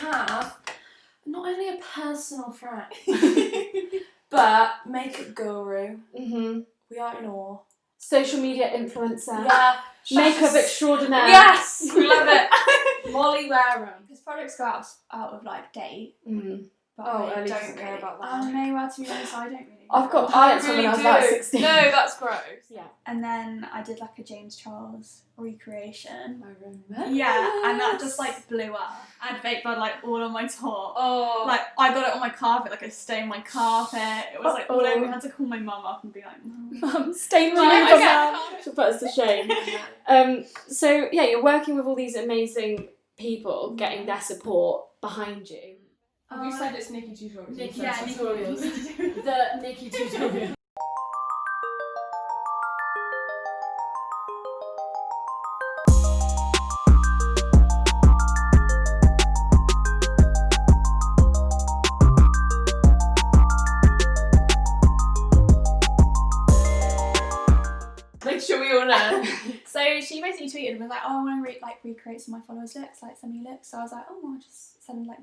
have not only a personal friend, but makeup guru. We are in awe. Social media influencer. Yeah. Makeup extraordinaire. Yes, we love it. Molly Wareham. Because products go out of like date. But Oh, I Ellie don't doesn't care really. about that. Oh no, well to be honest, I don't really. I've got I clients really when I was do. about 16. No, that's gross. Yeah. And then I did like a James Charles recreation. I remember. Yeah, and that just like blew up. I had fake blood like all on my top. Oh. Like I got it on my carpet, like I stained my carpet. It was like all over. I had to call my mum up and be like, Mum, stain Do you my know makeup. She'll put us to shame. So yeah, you're working with all these amazing people, getting their support behind you. Have you said it's Nikki Tutorials? Nikki Tutorials. The Nikki tutorial. Make sure we all know. So she basically tweeted and was like, "Oh, I want to recreate some of my followers' looks, like some new looks." So I was like, "Oh, I'll just send like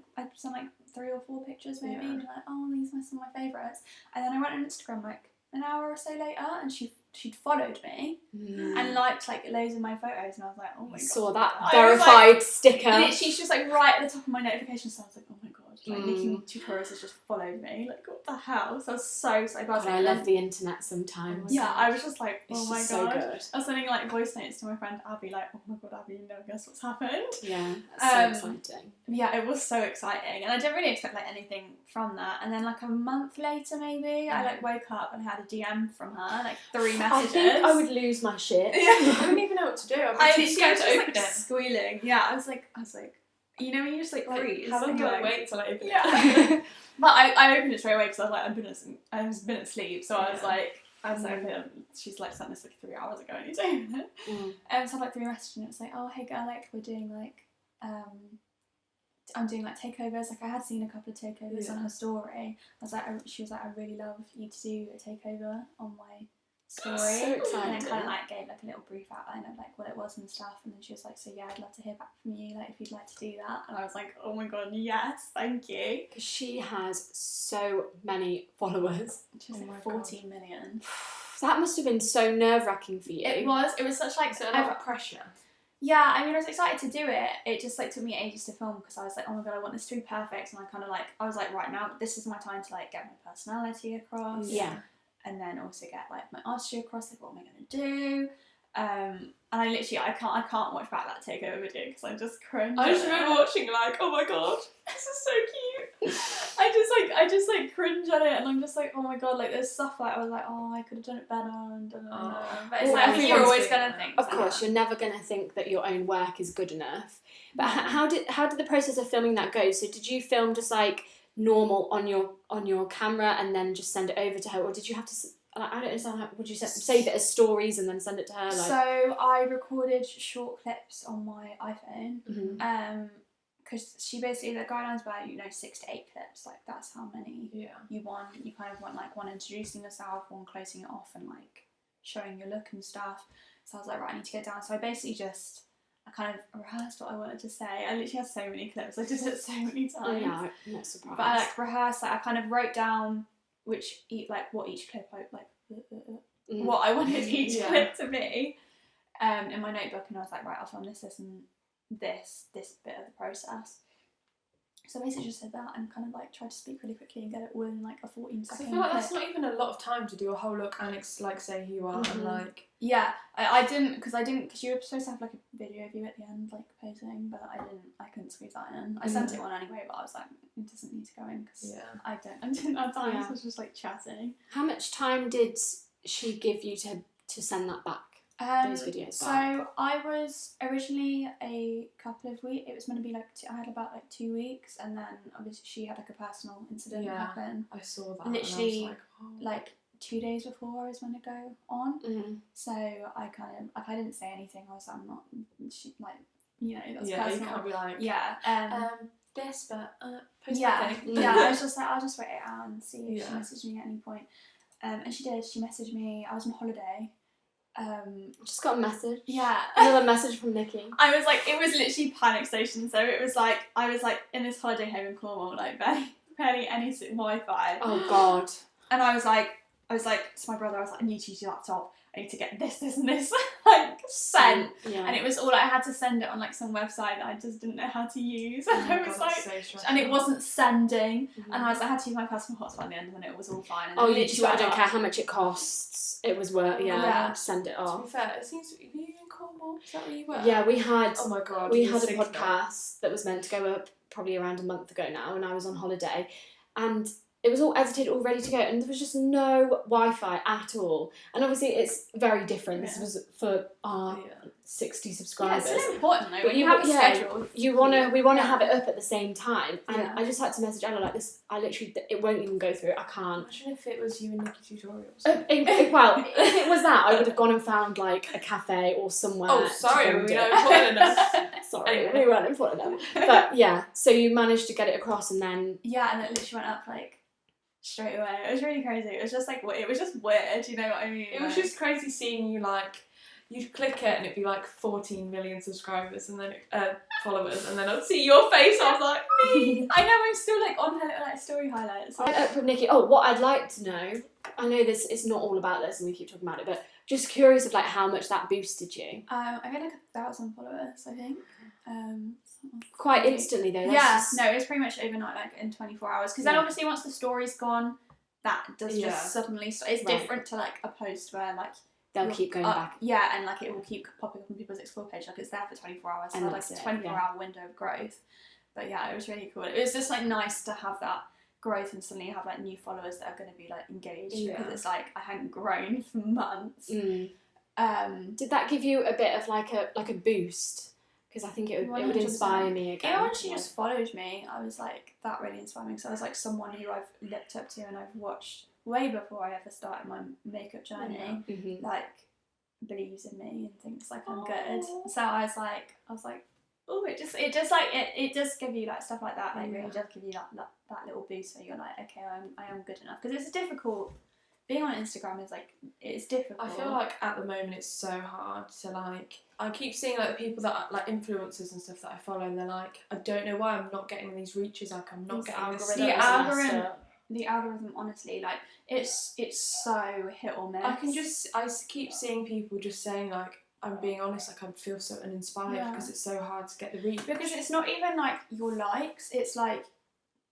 3 or 4 pictures maybe, and be like, oh, these are some of my favourites." And then I went on Instagram like an hour or so later, and she'd followed me and liked like loads of my photos, and I was like, "Oh my god!" Saw that I was, verified like, sticker. Literally, she's just like right at the top of my notification, so I was like, "Oh my god!" Like Nikki Tutorials has just followed me. Like what the hell? So I was so God, I love the internet sometimes. Yeah, I was just like, It's "Oh my just god!" so good. I was sending like voice notes to my friend Abby, like, "Oh my god, Abby, you never guess what's happened." Yeah, that's so exciting. Yeah, it was so exciting, and I didn't really expect like anything from that. And then like a month later, maybe I like woke up and had a DM from her, like 3 messages. I think I would lose my shit. I don't even know what to do. I'm too scared to open it. Squealing. Yeah, I was like, you know when you just like freeze. How long and do I you're like- wait till I open it? Yeah. But I opened it straight away because I was like, I was been asleep, so I was Yeah. like, she's like sent this like 3 hours ago, and you don't open it. So I had like 3 messages, and it was like, "Oh hey girl, like we're doing like I'm doing like takeovers." Like I had seen a couple of takeovers on her story. I was like, she was like, "I really love you to do a takeover on my story." So and exciting. then kind of like gave like a little brief outline of like what it was and stuff, and then she was like, "So yeah, I'd love to hear back from you, like if you'd like to do that." And I was like, "Oh my god, yes, thank you." Because she has so many followers. She was Oh my like God. 14 million. That must have been so nerve-wracking for you. It was such like So a lot of pressure. yeah, I mean I was excited to do it. It just like took me ages to film because I was like, "Oh my god, I want this to be perfect," and I kind of like I was like, right now this is my time to like get my personality across. Yeah. And then also get like my artistry across, like what am I gonna do? And I literally I can't watch back that takeover video because I just cringe. I just remember watching like, oh my god, this is so cute. I just cringe at it, and I'm just like, oh my god, like there's stuff like I was like, oh, I could have done it better, and but it's Well, like everyone's you're always doing gonna that. think. Of course, you're never going to think that your own work is good enough. But how did the process of filming that go? So did you film just like normal on your camera and then just send it over to her, or did you have to? I don't understand. How would you save it as stories and then send it to her? Like, So I recorded short clips on my iPhone. Mhm. Because she basically the guidelines were 6 to 8 clips, like that's how many you want. You kind of want like one introducing yourself, one closing it off, and like showing your look and stuff. So I was like, right, I need to get down. So I basically I kind of rehearsed what I wanted to say. I literally had so many clips. I did it so many times. yeah, I'm not surprised. But I like rehearsed. Like I kind of wrote down what each clip what I wanted each clip to be in my notebook, and I was like, right, I'll film this and this bit of the process. So I basically just said that and kind of like tried to speak really quickly and get it all in like a 14 So I second feel like clip. that's not even a lot of time to do a whole look and like say who you are and like. Yeah, I didn't because you were supposed to have like a video of you at the end like posing, but I couldn't squeeze that in. I sent it on anyway, but I was like, it doesn't need to go in because I didn't have time. So I was just like chatting. How much time did she give you to send that back? Those videos back? So I was originally a couple of weeks. It was going to be like I had about like 2 weeks, and then obviously she had like a personal incident happen. I saw that. Literally, and I was like, oh. like 2 days before I was going to go on. Mm-hmm. So I didn't say anything. I was like, I'm not. She like that's yeah, personal. you can't be like Post my thing. yeah. I was just like, I'll just wait it out and see if she Yeah. messaged me at any point. And she did. She messaged me. I was on holiday. Just got a message. Yeah. Another message from Nikki. I was like, it was literally panic station. So it was like, I was like in this holiday home in Cornwall, like barely any Wi-Fi. Oh God. And I was like to my brother, I was like, I need to use your laptop. I need to get this, and this, like, sent. Yeah. And it was all, I had to send it on, like, some website that I just didn't know how to use. And I was like, so and it wasn't sending. And I was like, I had to use my personal hotspot at the end, and then it was all fine. And Oh, then you just, I don't care how much it costs. It was worth, Yeah. send it To off. be fair, it seems to be, were you in Cornwall? Is that where you were? Yeah, we had. Oh my God. We the had a signal. podcast that was meant to go up probably around a month ago now, and I was on holiday, and it was all edited, all ready to go, and there was just no Wi-Fi at all. And obviously, it's very different. This was for our 60 subscribers. Yeah, it's so important though. But When you have a schedule. We want to have it up at the same time, and I just had to message Ella like this. I literally, it won't even go through. I can't. Imagine if it was you and Nikki tutorials. Well, if it was that, I would have gone and found like a cafe or somewhere. Oh, sorry, to we film weren't it. important enough. Sorry, Anyway. we weren't important enough. But yeah, so you managed to get it across, and then Yeah, and it literally went up, like, straight away. It was really crazy. It was just like, it was just weird, you know what I mean? It was Like, just crazy seeing you, like, you'd click it and it'd be like 14 million subscribers and then followers, and then I'd see your face. I was like, me. I know, I'm still like on her like story highlights. I went up with Nikki. Oh, what I'd like to know, I know this is not all about this, and we keep talking about it, but just curious of like how much that boosted you. I got like 1,000 followers, I think. Quite instantly though. No, it was pretty much overnight, like in 24 hours. Because then obviously once the story's gone, that does just suddenly. It's different to like a post where like they'll keep going back. Yeah, and like it will keep popping up on people's explore page. Like it's there for 24 hours. So And like that's a it, 24-hour window of growth. But yeah, it was really cool. It was just like nice to have that growth and suddenly have like new followers that are going to be like engaged, because it's like I hadn't grown for months. Did that give you a bit of like a boost? Because I think it would inspire me again. Yeah, once she just followed me, I was like, that really inspired me. Because I was like someone who I've looked up to and I've watched way before I ever started my makeup journey. Like believes in me and thinks like I'm good. So I was like, oh, it does give you like stuff like that. Like really does give you that little boost where you're like, okay, I am good enough. Because it's difficult. Being on Instagram is like, it's difficult. I feel like at the moment it's so hard to like, I keep seeing like people that are like influencers and stuff that I follow, and they're like, I don't know why I'm not getting these reaches, like I'm not getting this. The algorithm, honestly, like it's so hit or miss. I keep seeing people just saying like, I'm being honest, like I feel so uninspired because it's so hard to get the reach. Because it's not even like your likes, it's like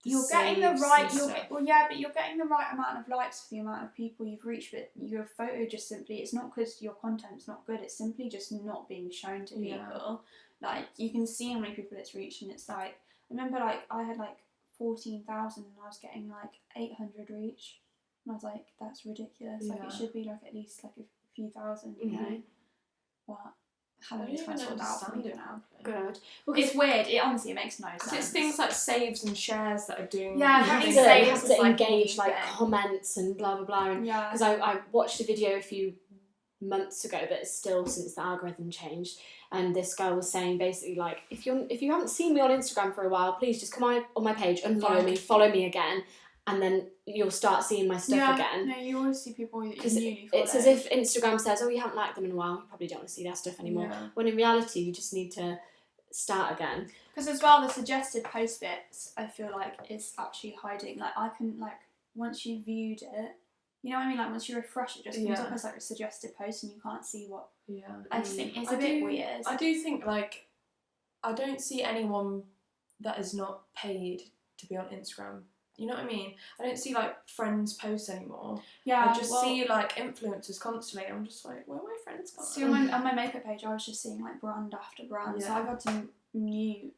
you're The getting the saves right. and But you're getting the right amount of likes for the amount of people you've reached. But your photo just simply, it's not because your content's not good. It's simply just not being shown to people. Like you can see how many people it's reached, and it's like I remember like I had like 14,000 and I was getting like 800 reach, and I was like, that's ridiculous. Like it should be like at least like a few thousand, you know. But having to try and sort that out for me now. Good. Well, it's weird. It honestly makes no sense. It's things like saves and shares that are doing. You have to engage like thing. comments and blah blah blah. And because I watched a video a few months ago, but it's still since the algorithm changed. And this girl was saying basically like, if you haven't seen me on Instagram for a while, please just come on my page and follow me again, and then you'll start seeing my stuff again. No, you always see people that because you newly follow. It's as if Instagram says, oh, you haven't liked them in a while, you probably don't want to see their stuff anymore. Yeah. When in reality, you just need to start again. Because as well, the suggested post bits, I feel like is actually hiding. Like I can like once you viewed it, you know what I mean? Like once you refresh it, just comes up as like a suggested post, and you can't see what. Yeah. I just think it's a bit weird. I do think like I don't see anyone that is not paid to be on Instagram. You know what I mean? I don't see like friends posts anymore. Yeah. I just see like influencers constantly. I'm just like, where are my friends gone? See on my makeup page, I was just seeing like brand after brand. So I got to mute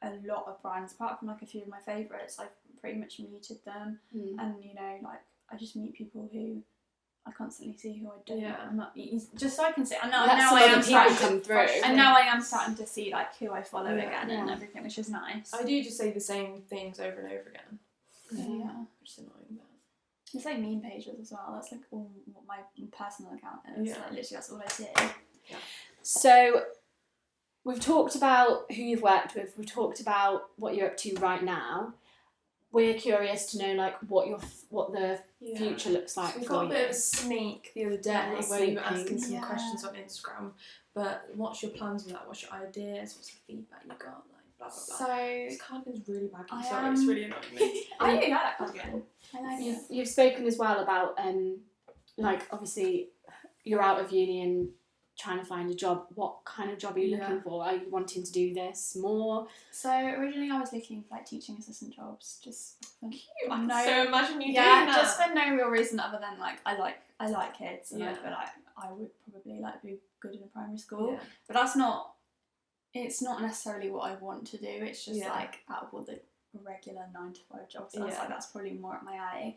a lot of brands. Apart from like a few of my favourites, I've pretty much muted them. And you know, like I just mute people who I constantly see who I don't. Yeah. I'm not just so I can see. And now I am starting to come through. And now I am starting to see like who I follow again and everything, which is nice. I do just say the same things over and over again. Yeah. Which is annoying. It's like meme pages as well. That's like all what my personal account is. Yeah. Like, literally, that's all I see. Yeah. So we've talked about who you've worked with. We've talked about what you're up to right now. we're curious to know like what the future looks like. So we for got a you. bit of a sneak the other day where you were asking some Yeah. questions on Instagram. But what's your plans with that? What's your ideas? What's the feedback you got? Like blah blah blah. So This cardigan's really baggy. Sorry, it's really annoying me. I really like that cardigan. I like it. You've spoken as well about like obviously you're out of uni and trying to find a job. What kind of job are you looking for? Are you wanting to do this more? So originally I was looking for like teaching assistant jobs, just for So imagine you doing yeah, that. just for no real reason other than like I like kids and I Yeah. feel like I would probably like be good in a primary school. Yeah. But it's not necessarily what I want to do. It's just like out of all the regular 9 to 5 jobs, I was like that's probably more up my alley.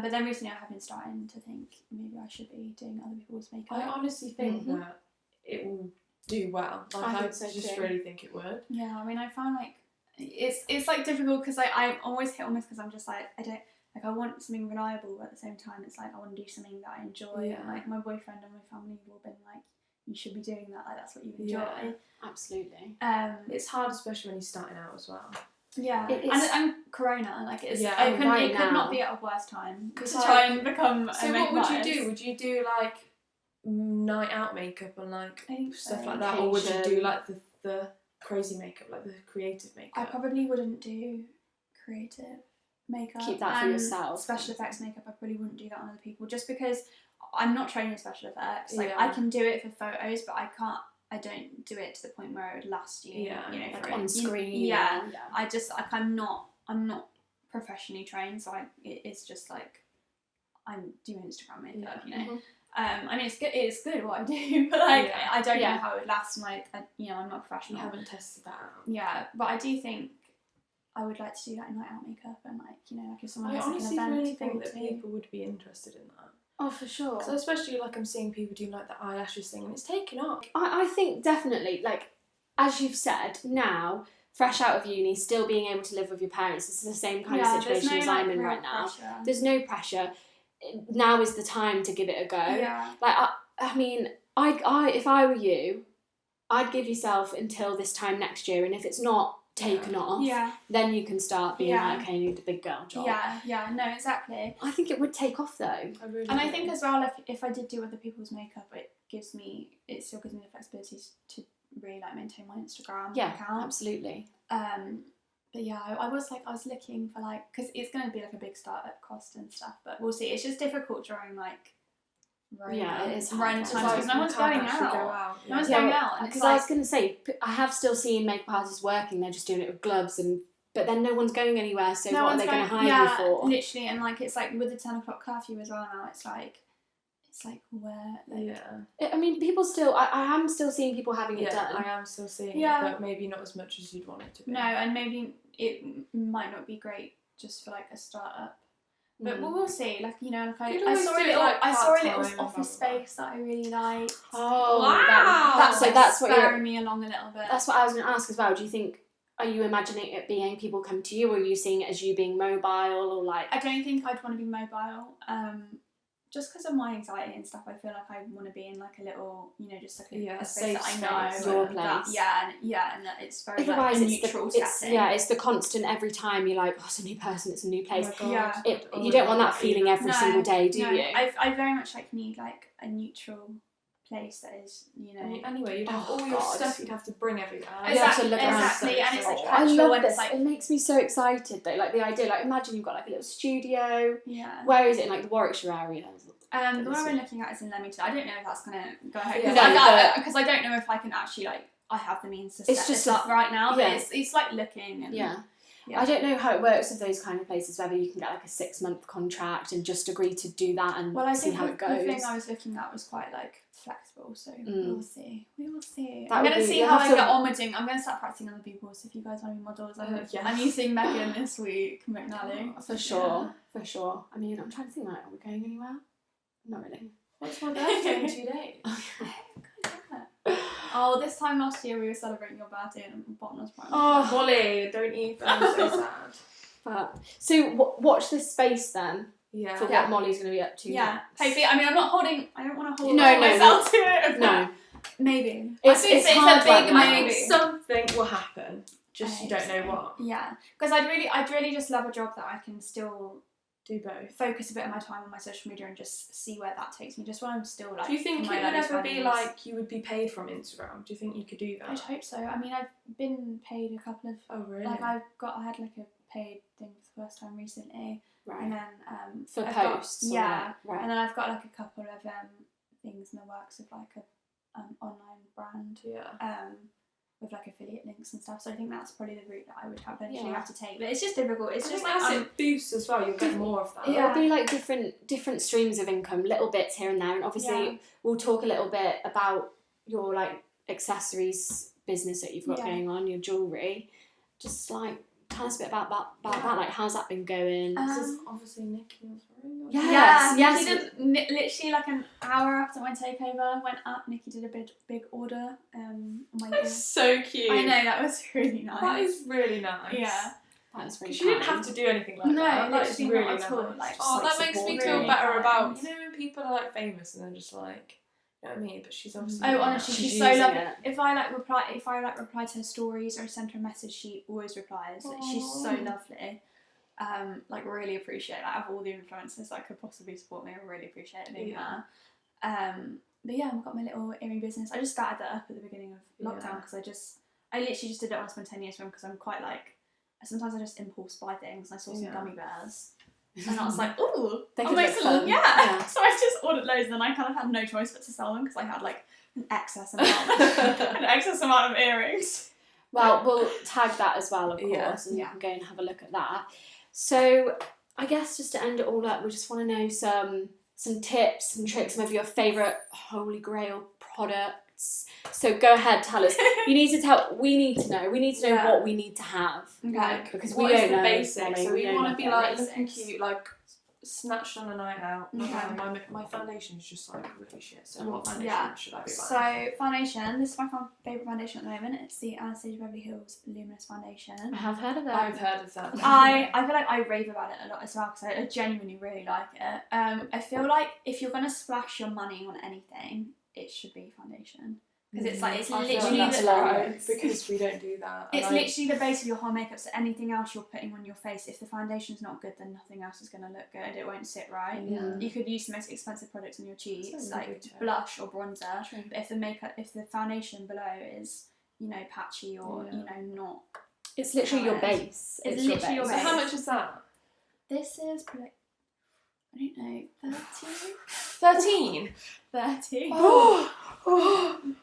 But then recently I have been starting to think maybe I should be doing other people's makeup. I honestly think that it will do well. Like, I think so just too. really think it would. Yeah, I mean, I found like it's like difficult because I'm always hit or miss because I'm just like I want something reliable, but at the same time it's like I want to do something that I enjoy. Yeah. And like my boyfriend and my family have all been like, you should be doing that. Like that's what you enjoy. Yeah. Absolutely. It's It's hard, especially when you're starting out as well. yeah, It's- and Corona like it's Yeah, it right could now. not be at a worse time to Because, try like, and become. So a what would you makeup do? artist. Would you do like night out makeup and like I think stuff so. like that, or would you do Occasion. like the crazy makeup, like the creative makeup? I probably wouldn't do creative makeup. Keep that for and yourself. Special effects makeup, I probably wouldn't do that on other people just because I'm not trained in special effects. Like Yeah. I can do it for photos, but I don't do it to the point where it would last you. Yeah, you know, Like for on it. screen. Yeah. and- I just like I'm not professionally trained, so it's just like I'm doing Instagram makeup. You know. I mean, it's good what I do, but like Yeah. I don't Yeah. know how it would last. And like I'm not You professional. haven't tested that out. Yeah, but I do think I would like to do like night out makeup and like like if someone I has like an honestly event really to go think that to. people would be interested in that. Oh, for sure. So especially like I'm seeing people doing like the eyelashes thing, and it's taken off. I think definitely, like, as you've said, now, fresh out of uni, still being able to live with your parents, it's the same kind of situation as I'm in right now. There's no pressure. Now is the time to give it a go. Yeah. Like, I mean, I if I were you, I'd give yourself until this time next year, and if it's not taken off, then you can start being like, okay, I need a big girl job. Yeah, no, exactly. I think it would take off though. I think as well, like if I did do other people's makeup, it still gives me the flexibility to really like maintain my Instagram account. Absolutely. But yeah, I was looking for like, because it's going to be like a big startup cost and stuff, but we'll see. It's just difficult during like Rona, it is Rona hard. times It's because no one's going out. No one's going out. Because I was going to say, I have still seen makeup artists working, they're just doing it with gloves, but then no one's going anywhere, so what are they going to hire you for? Literally, and like it's like with the 10 o'clock curfew as well now, it's like where I mean, people still, I am still seeing people having it done. I am still seeing it, but maybe not as much as you'd want it to be. No, and maybe it might not be great just for like a startup. But we'll see. Like like I saw a little office space that I really liked. Oh wow! That's what spurring me along a little bit. That's what I was going to ask as well. Do you think? Are you imagining it being people come to you, or are you seeing it as you being mobile, or like? I don't think I'd want to be mobile. Just because of my anxiety and stuff, I feel like I want to be in like a little, just like a space that I know. Your place. And that it's very Otherwise, like, a neutral setting. It's the constant every time you're like, oh, it's a new person, it's a new place. Oh my God. You don't want that feeling every single day, do you? I very much need like a neutral place that is, Anyway, you'd have all your stuff you'd have to bring everywhere. You have to look around. Exactly, and it's like I casual love and this. it's like It makes me so excited though. Like the idea, like imagine you've got like a little studio. Yeah. Where is it? In like the Warwickshire area? The one I've been looking at is in Leamington. I don't know if that's gonna go ahead because I don't know if I can actually I have the means to set this up right now. But it's like looking and yeah. I don't know how it works with those kind of places, whether you can get like a 6-month contract and just agree to do that and see how it goes. The thing I was looking at was quite like flexible, so we'll see. We will see. That I'm going to see you'll how have I to- get on with doing. I'm going to start practicing other people, so if you guys want to be models, I'm using Megan this week, McNally. For sure, for sure. I mean, I'm trying to think, like, are we going anywhere? Not really. What's my birthday in 2 days? Oh, this time last year we were celebrating your birthday and Bottomless Prime. Oh, Molly, don't even. I'm so sad. But so watch this space then Yeah. for what Molly's going to be up to. Yeah. next. Hopefully, I mean, I don't want to hold No, myself to it. No. Maybe. It's a hard big right now. I maybe. think something will happen. Just you don't know what. Yeah, because I'd really just love a job that I can still do both. Focus a bit of my time on my social media and just see where that takes me. Just when I'm still like. Do you think it would ever be like you would be paid from Instagram? Do you think you could do that? I'd hope so. I mean, I've been paid a couple of. Oh really? Like I had like a paid thing for the first time recently. Right. And then for posts. Yeah. Right. And then I've got like a couple of things in the works of like a online brand. Yeah. With like affiliate links and stuff, so I think that's probably the route that I would eventually have to take. But it's just difficult. It's just like as it boosts as well, you'll get more of that. It'll be like different streams of income, little bits here and there, and obviously we'll talk a little bit about your like accessories business that you've got going on, your jewellery. Just like tell us a bit about that. Like how's that been going? This is obviously Nikki was wearing. Yes. Nikki did literally like an hour after my takeover went up. Nikki did a big order. That's so cute. I know, that was really nice. That is really nice. Yeah. That was really. Because you didn't have to do anything like that. No, That's really not nice. at all. Like, that makes me feel better about when people are like famous and they're just like. You know what I mean? But she's obviously. Oh, honestly, she's so lovely. If I reply to her stories or send her a message, she always replies. Like, she's so lovely. Like really appreciate that. Out of all the influencers that could possibly support me, I really appreciate it being her. But yeah, I've got my little earring business. I just started that up at the beginning of lockdown because I literally just didn't want to spend 10 years with them because I'm quite like. Sometimes I just impulse buy things. And I saw some gummy bears. And I was like, ooh, they could look fun. Yeah. So I just ordered loads, and then I kind of had no choice but to sell them because I had like an excess amount of earrings. Well, we'll tag that as well, of course, and you can go and have a look at that. So I guess just to end it all up, we just want to know some tips and tricks, maybe your favourite holy grail products. So go ahead, tell us. We need to know what we need to have. Okay. Like, because we don't know the basics. So we want to be like looking basics. cute, like snatched on a night out. Okay. My foundation is just like really shit. So what foundation should I be buying? So foundation, this is my favourite foundation at the moment. It's the Anastasia Beverly Hills Luminous Foundation. I have heard of that. I've heard of that. I feel like I rave about it a lot as well because I genuinely really like it. I feel like if you're gonna splash your money on anything, it should be foundation. Because it's like, it's literally because we don't do that. It's literally the base of your whole makeup, so anything else you're putting on your face, if the foundation's not good, then nothing else is going to look good. It won't sit right. Yeah. You could use the most expensive products on your cheeks, like blush or bronzer, but if the foundation below is, patchy or, not... It's literally your base. It's literally your base. So how much is that? This is probably... I don't know, 13? 30. Oh. Mine's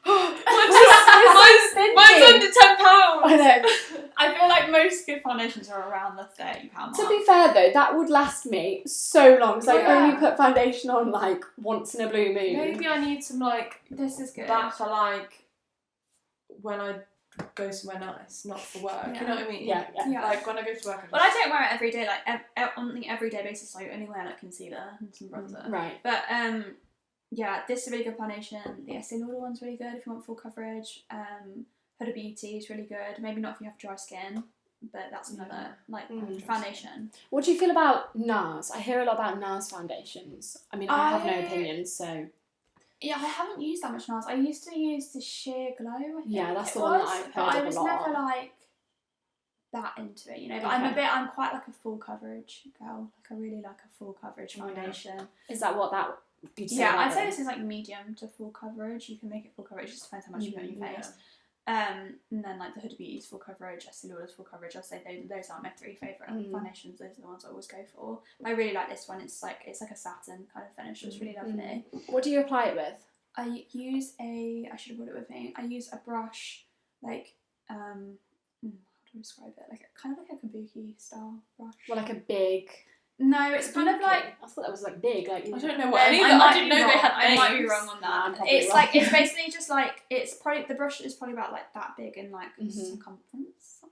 under £10. I know. I feel like most good foundations are around the £30 mark. To be fair though, that would last me so long because I only put foundation on like once in a blue moon. Maybe I need some like this is good. That for like when I go somewhere nice, not for work. You know what I mean? Yeah. Like when I go to work. But I don't wear it every day. Like on the everyday basis, I only wear like concealer and some bronzer. Right. But yeah, this is a really good foundation. The Estee Lauder one's really good if you want full coverage. Huda Beauty is really good. Maybe not if you have dry skin, but that's another foundation. What do you feel about NARS? I hear a lot about NARS foundations. I mean, I have no opinions, so. Yeah, I haven't used that much NARS. I used to use the Sheer Glow, I think. Yeah, that's the one that I've heard but I was of a lot. never like that into it, But I'm quite like a full coverage girl. Like I really like a full coverage foundation. Is that what that you'd say? Yeah, I'd say this is like medium to full coverage. You can make it full coverage, it just depends how much you put on your face. And then like the Huda Beauty's full coverage, Estee Lauder's full coverage. I'd say those are my three favourite foundations. Those are the ones I always go for. I really like this one. It's like a satin kind of finish. It's really lovely. What do you apply it with? I use I should have brought it with me. I use a brush like how do I describe it? Like kind of like a kabuki style brush. Well, like a big. No, it's kind of like. I thought that was like big. Like I don't know what. I didn't know they had names. I might be wrong on that. It's like it's basically just like it's probably the brush is probably about like that big in like circumference.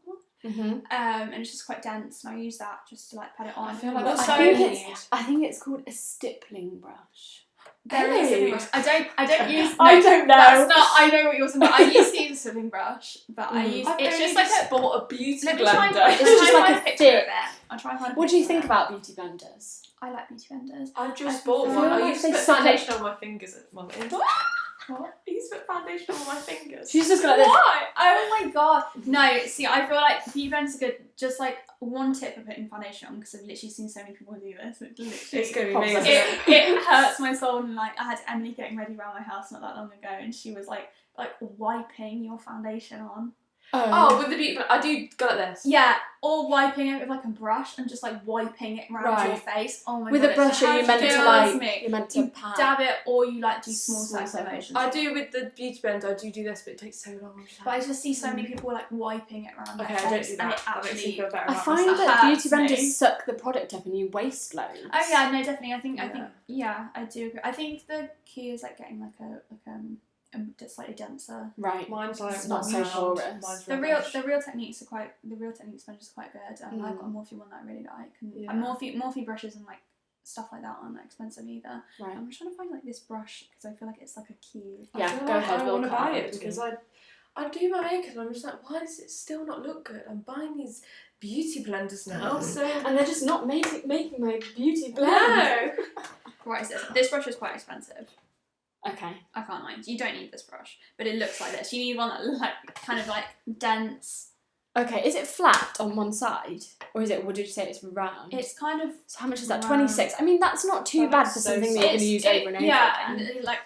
And it's just quite dense, and I use that just to like pat it on. I feel like I think it's called a stippling brush. There is a stippling brush. I don't use. I don't know. That's not. I know what you're talking about. I used to use a stippling brush, but I use. It's just like a bought a beauty blender. It's just like a thick. I'll try and find. What do you think about beauty blenders? I like beauty blenders. I've just bought one. I used to like put foundation on my fingers at the moment. What? I used to put foundation on my fingers. She's just got like this. Why? Oh my god. No, see, I feel like beauty blenders are good. Just like one tip for putting foundation on, because I've literally seen so many people do this. It's gonna be pops amazing. It hurts my soul, and like I had Emily getting ready around my house not that long ago, and she was like wiping your foundation on. Oh, with the beauty blender, I do go like this. Yeah, or wiping it with like a brush and just like wiping it around your face. Oh my with god. a brush, are you meant to like? You're meant to you dab it, or you like do small circular motions. I do with the beauty blender. I do this, but it takes so long. But I just see so many people like wiping it around their face. I don't do that. And it actually feel better. I find that beauty blenders suck the product up and you waste loads. Oh yeah, no, definitely. I think I do agree. I think the key is like getting like a slightly denser. Right. Mine's like not so porous. The real techniques sponges are quite good, and I've got a Morphe one that I really like, and Morphe brushes and like stuff like that aren't that expensive either. Right. I'm trying to find like this brush because I feel like it's like a key. Yeah, go ahead. I want to buy it because I do my makeup and I'm just like, why does it still not look good? I'm buying these beauty blenders now, so and they're just not making my beauty blend. No. Right, so this brush is quite expensive. Okay. I can't lie. You don't need this brush, but it looks like this. You need one that like kind of like dense. Okay, is it flat on one side, or is it? What did you say? It's round. It's kind of. So how much is that? 26. I mean, that's not too bad for something that you're going to use over and over. Yeah, again. and like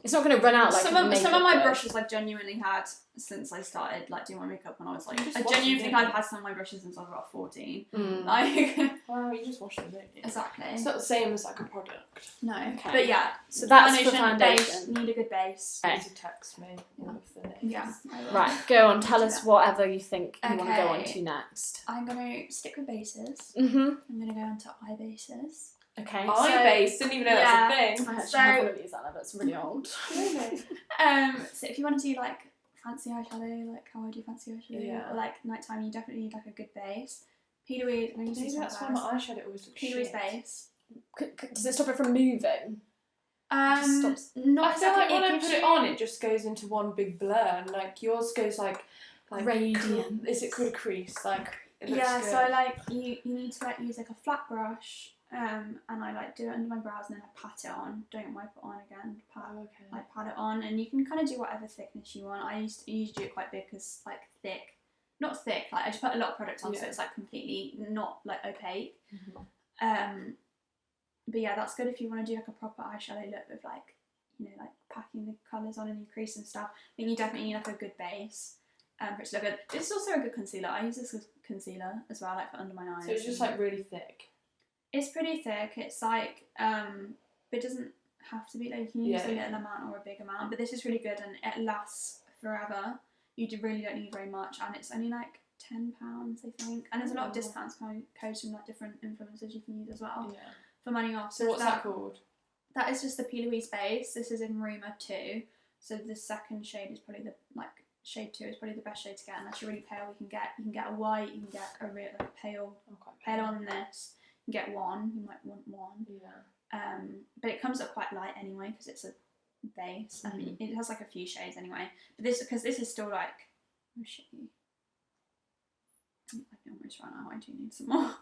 it's not going to run out like some of my brushes I've genuinely had since I started like doing my makeup when I was like I genuinely think I've had some of my brushes since I was about 14. Like well, you just wash them, don't you? Exactly. It's not the same as like a product. No. Okay. But yeah. So that's foundation, for foundation. Base, need a good base. Okay. You text me all of the names. Yeah. Right, go on. Tell us whatever you think you want to go on to next. I'm gonna stick with bases. Mhm. I'm gonna go on to eye bases. Okay. Eye base, didn't even know that's a thing. I actually have one of these, Ella, that's really old. Really? So if you want to do like fancy eyeshadow, like how I do fancy eyeshadow, or like nighttime, you definitely need like a good base. P. Louise, maybe that's why my eyeshadow always looks P. Louise base. Does it stop it from moving? Not I feel like when I put it on, it just goes into one big blur, and like yours goes like radiant. Is it called a crease? Like it looks yeah, good. so I like you need to like use like a flat brush. And I like do it under my brows and then I pat it on. Don't wipe it on again. I pat it on, and you can kind of do whatever thickness you want. I used to do it quite big because like thick, not thick. Like I just put a lot of product on, so it's like completely not like opaque. But yeah, that's good if you want to do like a proper eyeshadow look with like like packing the colours on and your crease and stuff. I think you definitely need like a good base for it to look good. It's also a good concealer. I use this as concealer as well, like for under my eyes. So it's just like really thick. It's pretty thick. It's like, it doesn't have to be like you can use a little amount or a big amount. But this is really good and it lasts forever. You really don't need very much, and it's only like £10, I think. And there's a lot of discounts codes from like different influencers you can use as well for money off. So what's that called? That is just the P. Louise base. This is in Rumour 2. So the second shade is probably shade 2 is probably the best shade to get. Unless you're really pale, you can get a white, you can get a real like pale on this. You can get one, you might want one. Yeah. But it comes up quite light anyway because it's a base. I mean, it has like a few shades anyway. But this is still like, oh shit. I can almost run out. I do need some more.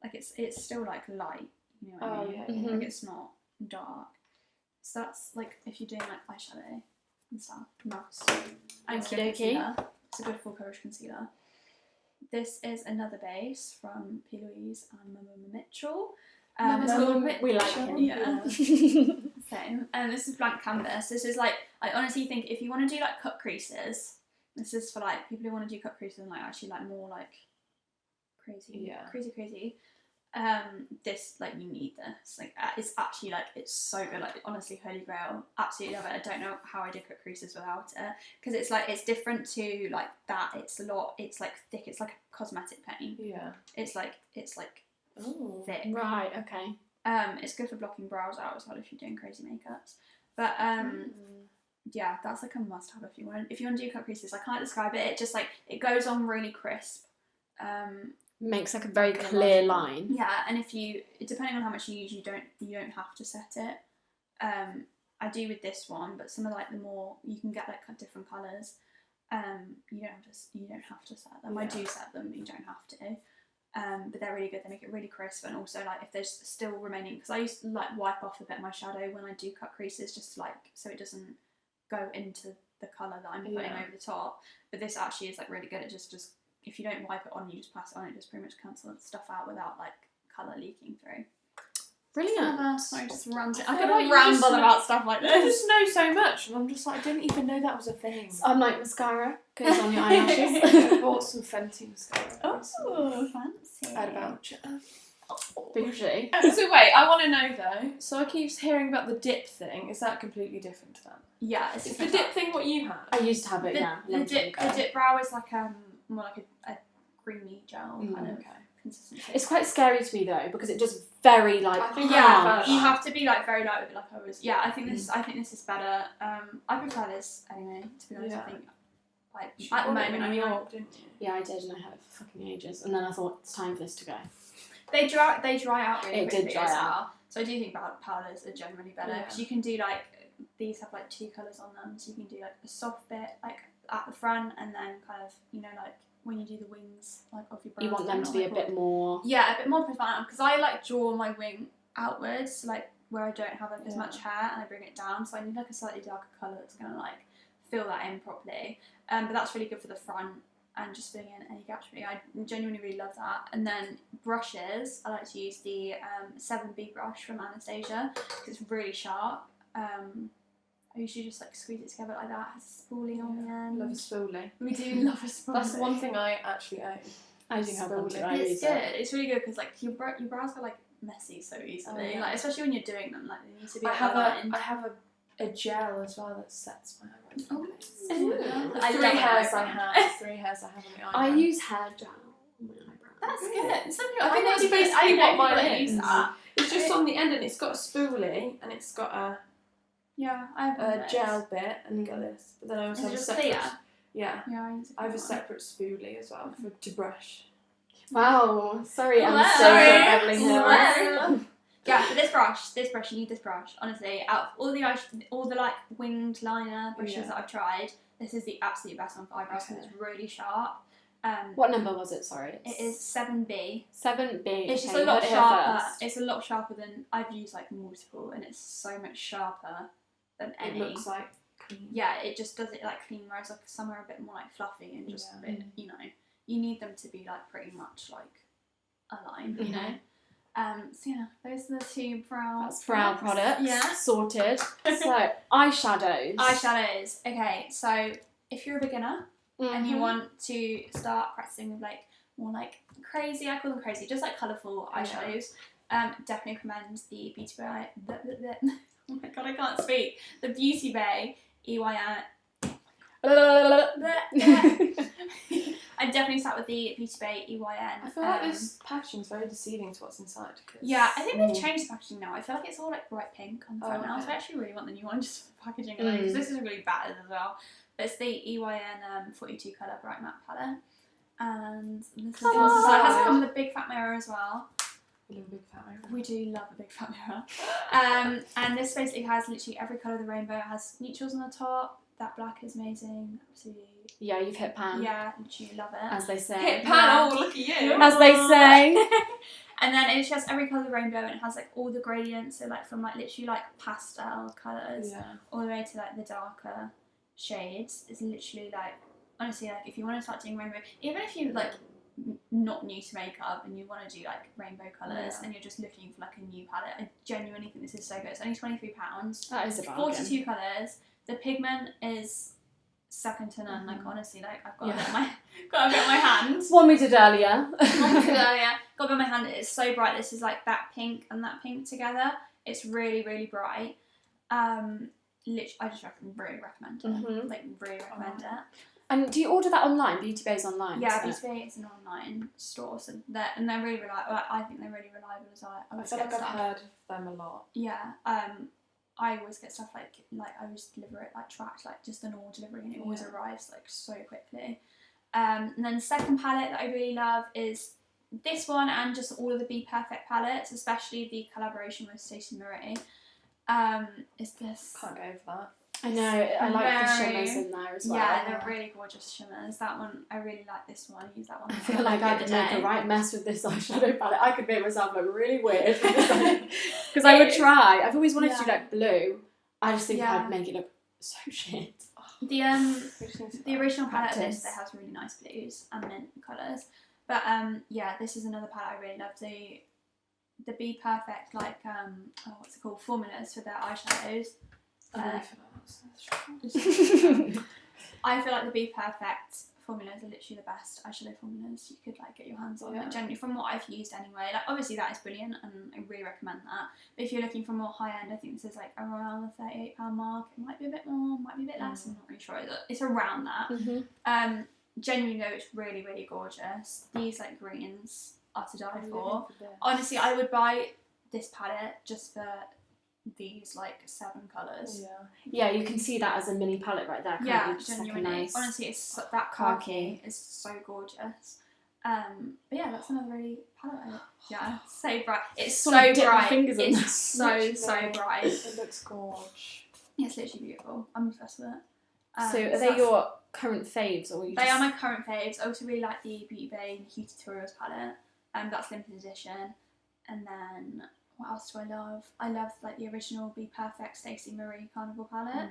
Like it's still like light. You know what I mean? Like it's not dark. So that's like if you're doing like eyeshadow and stuff. Nice. And concealer. It's a good full coverage concealer. This is another base from P. Louise and Mama Mitchell. We like him. Yeah. Same. And this is blank canvas. This is like, I honestly think if you want to do like cut creases, this is for like people who want to do cut creases and like actually like more like crazy. This like you need this. Like it's actually like it's so good. Like honestly, holy grail. Absolutely love it. I don't know how I did cut creases without it because it's like it's different to like that. It's a lot. It's like thick. It's like a cosmetic paint. Yeah. It's like thick. Right. Okay. It's good for blocking brows out as well if you're doing crazy makeups. But yeah, that's like a must-have if you want to do cut creases. I can't describe it. It just like it goes on really crisp. Makes like a very clear line. Yeah, and if you, depending on how much you use, you don't have to set it. I do with this one, but some of like the more you can get like different colours. You don't have to set them. Yeah. I do set them, but you don't have to. But they're really good. They make it really crisp, and also like if there's still remaining, because I used to like wipe off a bit of my shadow when I do cut creases, just like so it doesn't go into the colour that I'm putting over the top. But this actually is like really good. It just if you don't wipe it on, you just pass it on, it just pretty much cancels stuff out without like colour leaking through. Brilliant. Sorry, just ranting. I I feel could like ramble you just about stuff like You this. just know so much, and I'm just like, I didn't even know that was a thing. I'm like, mascara goes on your eyelashes. I bought some Fenty mascara. Oh, fancy. I had a voucher. Bougie. So wait, I want to know though. So I keep hearing about the dip thing. Is that completely different to that? Yeah, it's Is the different. dip thing what you had? I used to have it, The dip brow is like more like a creamy gel kind of consistency. It's quite scary to me though because it just very like I think harsh. you have to be like very light with it, like I was. Yeah, I think this is better. I prefer this anyway. To be honest, I think like at the moment in New York, didn't you? Yeah, I did, and I had it for fucking ages, and then I thought it's time for this to go. They dry out really It quickly did dry as out. well. So I do think powders are generally better because you can do like these have like 2 colours on them, so you can do like a soft bit like at the front, and then kind of like when you do the wings like of your brows. You want them to be a bit more. Yeah, a bit more profound because I like draw my wing outwards, like where I don't have like as much hair, and I bring it down, so I need like a slightly darker colour that's gonna like fill that in properly. But that's really good for the front. And just filling in any gaps really. I genuinely really love that. And then brushes, I like to use the 7B brush from Anastasia because it's really sharp. I usually just like squeeze it together like that. It has a spoolie on the end. Love a spoolie. We do love a spoolie. That's the one thing I actually own. I do have one too. It's good. It's really good because like your brows are like messy so easily. Like especially when you're doing them, like they need to be. I have a gel as well that sets my eyebrows. Oh, The 3 hairs I have on the eyebrows. I use hair gel on my eyebrows. That's good. Some people, I think that's I basically know what mine people that is. use that. It's just on the end, and it's got a spoolie, and it's got a I have a gel bit, and you got this. But then I also have a just separate. clear? Yeah. Yeah, I have a separate spoolie as well to brush. Wow, sorry, I'm Well, so sorry. Beverly Hills. Well. Yeah, but this brush, you need this brush. Honestly, out of all the like winged liner brushes that I've tried, this is the absolute best one for eyebrows because it's really sharp. What number was it? Sorry. It is 7B. 7B. It's just okay, a lot heard it here sharper. first. It's a lot sharper than I've used like multiple, and it's so much sharper than any. It looks like clean. Yeah, it just does it like clean, whereas like some are a bit more like fluffy and just a bit, you need them to be like pretty much like a line, you know. So yeah, those are the 2 brow products. Yeah. Sorted. So eyeshadows. Eyeshadows. Okay, so if you're a beginner and you want to start practicing with like more like crazy, I call them crazy, just like colourful eyeshadows, definitely recommend the Beauty Bay. Oh my god, I can't speak. The Beauty Bay EYN. I definitely start with the Beauty Bay EYN. I feel like this packaging's very deceiving to what's inside. Yeah, I think they've changed the packaging now. I feel like it's all like bright pink on the front now, so I actually really want the new one just for the packaging alone, because this is really battered as well. But it's the EYN 42 colour bright matte palette, and this is so it has come with a big fat mirror as well. We love a big fat mirror. We do love a big fat mirror. And this basically has literally every colour of the rainbow. It has neutrals on the top. That black is amazing. Absolutely. Yeah, you've hit pan. Yeah, literally love it. As they say. Hit pan, oh look at you. As they say. And then it has every colour of the rainbow, and it has like all the gradients, so like from like literally like pastel colours all the way to like the darker shades. It's literally like, honestly, like if you want to start doing rainbow, even if you like not new to makeup and you want to do like rainbow colours and you're just looking for like a new palette, I genuinely think this is so good. It's only £23. That is a bargain. 42 colours. The pigment is second to none. Like honestly, like I've got a bit on my hand. One we did earlier. Got a bit on my hand. It's so bright. This is like that pink and that pink together. It's really, really bright. Literally, I just really recommend it. Like really recommend it. And do you order that online? Beauty Bay's online. Yeah, Beauty Bay is an online store, so they're really reliable. I think they're really reliable as well. I feel like I've heard of them a lot. Yeah. I always get stuff like I always deliver it like tracked, like just the normal delivery, and it always arrives like so quickly. And then the second palette that I really love is this one, and just all of the Be Perfect palettes, especially the collaboration with Stacey Marie. Is this? Can't go over that. I know, I like the shimmers in there as well. Yeah, they're really gorgeous shimmers. That one, I really like this one. I use that one. I feel like I could make a right mess with this eyeshadow palette. I could make myself look really weird because I would try. I've always wanted to do like blue. I just think I'd make it look so shit. The original palette of this, it has really nice blues and mint colours. But yeah, this is another palette I really love. The Be Perfect, like what's it called, formulas for their eyeshadows. I feel like the Be Perfect formulas are literally the best eyeshadow formulas you could like get your hands on. Like, generally, from what I've used anyway. Like obviously that is brilliant, and I really recommend that. But if you're looking for more high end, I think this is like around the £38 mark. It might be a bit more, might be a bit less. I'm not really sure. It's around that. Genuinely though, it's really, really gorgeous. These like greens are to die for. Honestly, I would buy this palette just for these like 7 colours. Yeah, you can see that as a mini palette right there. Yeah, genuinely. Like nice, honestly, it's that khaki is so gorgeous. But yeah, that's another really palette. Yeah, so bright. It's so bright. It's so bright. It looks gorgeous. Yeah, it's literally beautiful. I'm obsessed with it. So are they your current faves, or they are my current faves. I also really like the Beautybymols Hue Tutorials palette. That's limited edition. And then what else do I love? I love like the original Be Perfect Stacey Marie Carnival palette.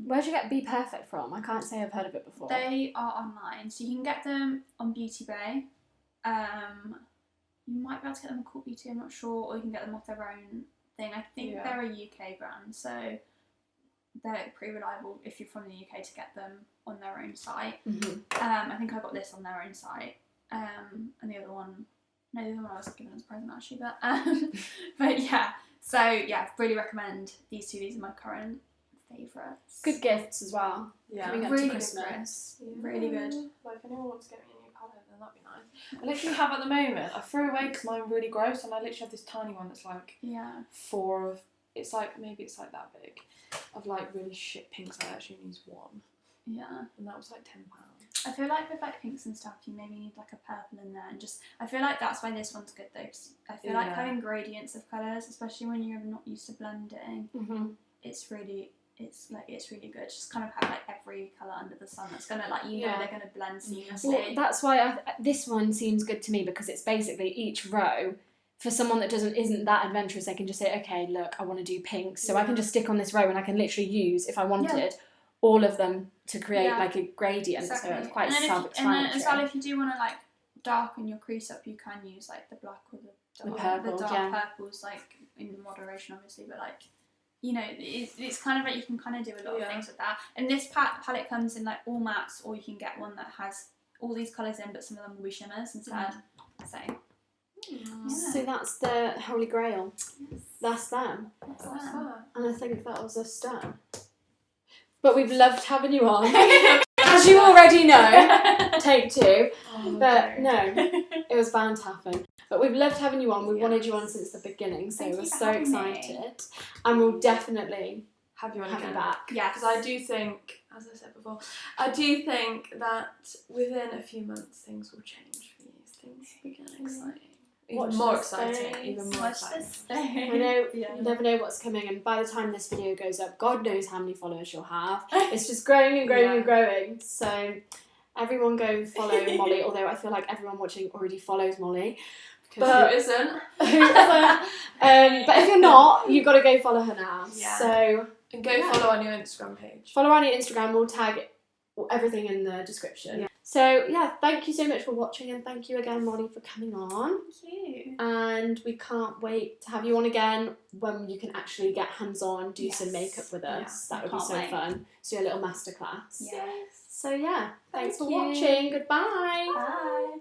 Where'd you get Be Perfect from? I can't say I've heard of it before. They are online, so you can get them on Beauty Bay. You might be able to get them on Court Beauty, I'm not sure, or you can get them off their own thing. I think they're a UK brand, so they're pretty reliable if you're from the UK to get them on their own site. I think I got this on their own site, and the other one. No, the other one I was given as a present actually, but yeah. So yeah, really recommend these two. These are my current favourites. Good gifts as well. Yeah, coming up really to Christmas. Really good. Like if anyone wants to get me a new palette, then that'd be nice. I literally have at the moment. I threw away because mine's really gross, and I literally have this tiny one that's like 4 of. It's like maybe it's like that big, of like really shit pinks. I actually use 1. Yeah. And that was like £10. I feel like with like pinks and stuff, you maybe need like a purple in there, and just I feel like that's why this one's good though. Cause I feel like having gradients of colours, especially when you're not used to blending, it's really good. Just kind of have like every colour under the sun that's gonna like they're gonna blend seamlessly. Well, that's why this one seems good to me, because it's basically each row. For someone that isn't that adventurous, they can just say, okay, look, I want to do pinks, so I can just stick on this row and I can literally use, if I wanted, all of them to create like a gradient. So it's quite self-explanatory. And then as well, if you do want to like darken your crease up, you can use like the black or the purple, the dark purples, like in moderation, obviously, but like it's kind of like you can kind of do a lot of things with that. And this palette comes in like all mattes, or you can get one that has all these colours in, but some of them will be shimmers instead. So that's the Holy Grail. That's them. That's that. And I think that was us done. But we've loved having you on. As you already know, take 2. But no, it was bound to happen. But we've loved having you on. We wanted you on since the beginning, so we're so excited. And we'll definitely have you on again. Have you back. Yes. Because I do think, as I said before, I do think that within a few months things will change for you. Things will get exciting. Even more exciting. I know, you never know what's coming, and by the time this video goes up, God knows how many followers you'll have. It's just growing and growing and growing. So everyone go follow Molly, although I feel like everyone watching already follows Molly. But who isn't? But if you're not, you've got to go follow her now. Yeah. So and go follow on your Instagram page. Follow on your Instagram. We'll tag everything in the description. Yeah. So yeah, thank you so much for watching, and thank you again, Molly, for coming on. Thank you. And we can't wait to have you on again when you can actually get hands-on, do some makeup with us. That would be so fun. So a little masterclass. Yes. So yeah, thanks for watching. Goodbye. Bye.